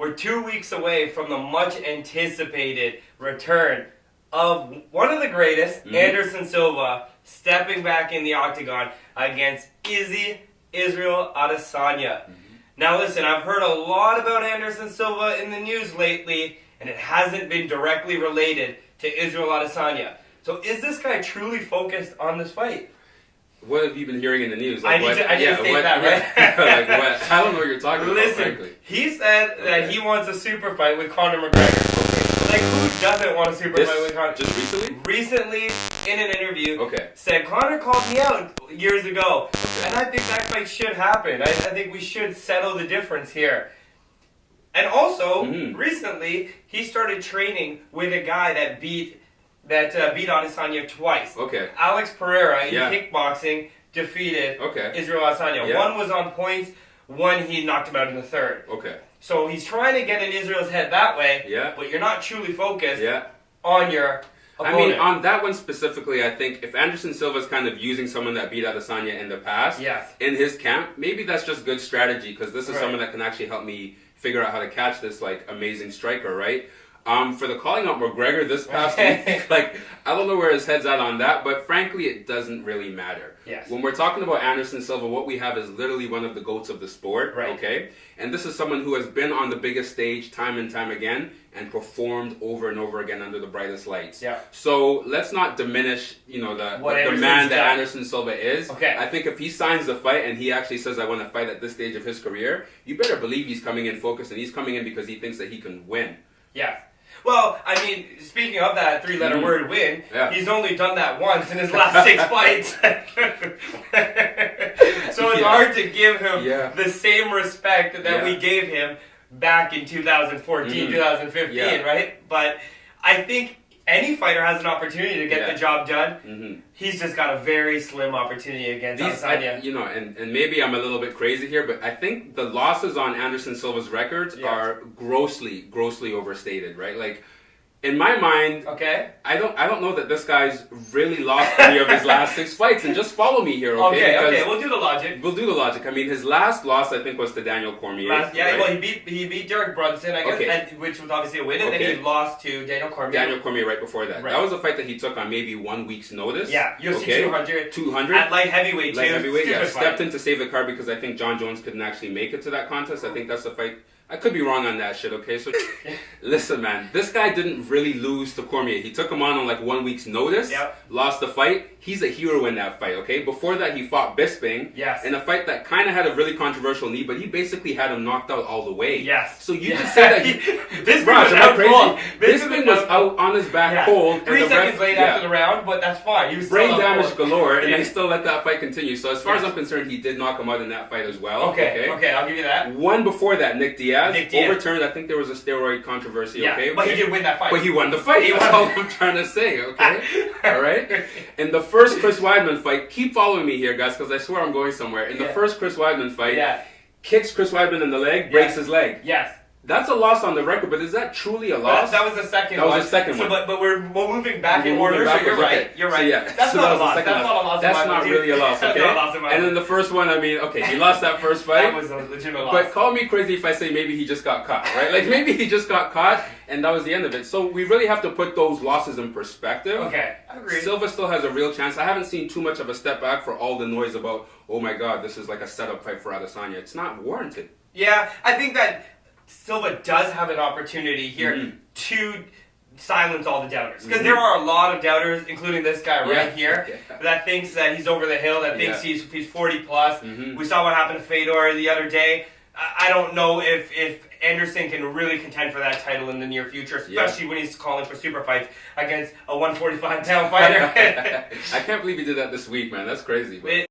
we're 2 weeks away from the much anticipated return of one of the greatest, Anderson Silva, stepping back in the octagon against Israel Adesanya. Now listen, I've heard a lot about Anderson Silva in the news lately, and it hasn't been directly related to Israel Adesanya. So is this guy truly focused on this fight? What have you been hearing in the news? I need to state that, right? Like what? I don't know what you're talking about, frankly. He said that he wants a super fight with Conor McGregor. Like, who doesn't want a super fight with Conor? Just recently? Recently, in an interview, said, Conor called me out years ago, and I think that fight should happen. I think we should settle the difference here. And also, recently, he started training with a guy that beat Adesanya twice. Alex Pereira in kickboxing defeated Israel Adesanya. One was on points, one he knocked him out in the third. So he's trying to get in Israel's head that way, but you're not truly focused on your opponent. I mean, on that one specifically, I think if Anderson Silva's kind of using someone that beat Adesanya in the past in his camp, maybe that's just good strategy, because this is someone that can actually help me figure out how to catch this like amazing striker, right? For the calling out McGregor this past week, like, I don't know where his head's at on that, but frankly, it doesn't really matter. When we're talking about Anderson Silva, what we have is literally one of the GOATs of the sport, And this is someone who has been on the biggest stage time and time again and performed over and over again under the brightest lights. So let's not diminish, the man that Anderson Silva is. I think if he signs the fight and he actually says, I want to fight at this stage of his career, you better believe he's coming in focused, and he's coming in because he thinks that he can win. Well, I mean, speaking of that three-letter word, win, he's only done that once in his last 6 fights. So it's hard to give him the same respect that we gave him back in 2014, 2015, right? But I think any fighter has an opportunity to get the job done. He's just got a very slim opportunity against Adesanya. And maybe I'm a little bit crazy here, but I think the losses on Anderson Silva's records are grossly overstated, right? Like, in my mind, I don't know that this guy's really lost any of his last 6 fights. And just follow me here, okay? We'll do the logic. We'll do the logic. I mean, his last loss, I think, was to Daniel Cormier. Well, he beat Derek Brunson, I guess, which was obviously a win, and then he lost to Daniel Cormier. Daniel Cormier right before that. That was a fight that he took on maybe 1 week's notice. UFC 200. At light heavyweight, too. Light heavyweight, stepped in to save the card because I think John Jones couldn't actually make it to that contest. I think that's the fight. I could be wrong on that shit, okay? So, listen, man. This guy didn't really lose to Cormier. He took him on like 1 week's notice. Lost the fight. He's a hero in that fight, okay? Before that, he fought Bisping. In a fight that kind of had a really controversial knee, but he basically had him knocked out all the way. So you can say that Bisping was out on his back cold. 3 seconds late after the round, but that's fine. He was brain damage galore, and they still let that fight continue. So as far as I'm concerned, he did knock him out in that fight as well. Okay, I'll give you that. One before that, Nick Diaz. Overturned. I think there was a steroid controversy. But he did win that fight. But he won the fight. That's all I'm trying to say. Okay, all right. In the first Chris Weidman fight, keep following me here, guys, because I swear I'm going somewhere. In the first Chris Weidman fight, kicks Chris Weidman in the leg, breaks his leg. That's a loss on the record, but is that truly a loss? That was the second one. That was the second one. But we're moving back in order, so you're right. You're right. So that's not a loss. That's not a loss. That's not really a loss, okay? And then the first one, I mean, okay, he lost that first fight. That was a legitimate loss. But call me crazy if I say maybe he just got caught, right? Like, maybe he just got caught, and that was the end of it. So we really have to put those losses in perspective. Okay, I agree. Silva still has a real chance. I haven't seen too much of a step back for all the noise about, oh my God, this is like a setup fight for Adesanya. It's not warranted. Yeah, I think that Silva does have an opportunity here to silence all the doubters. Because there are a lot of doubters, including this guy right here, that thinks that he's over the hill, that thinks he's 40 plus. We saw what happened to Fedor the other day. I don't know if Anderson can really contend for that title in the near future, especially when he's calling for super fights against a 145-pound fighter. I can't believe he did that this week, man. That's crazy. But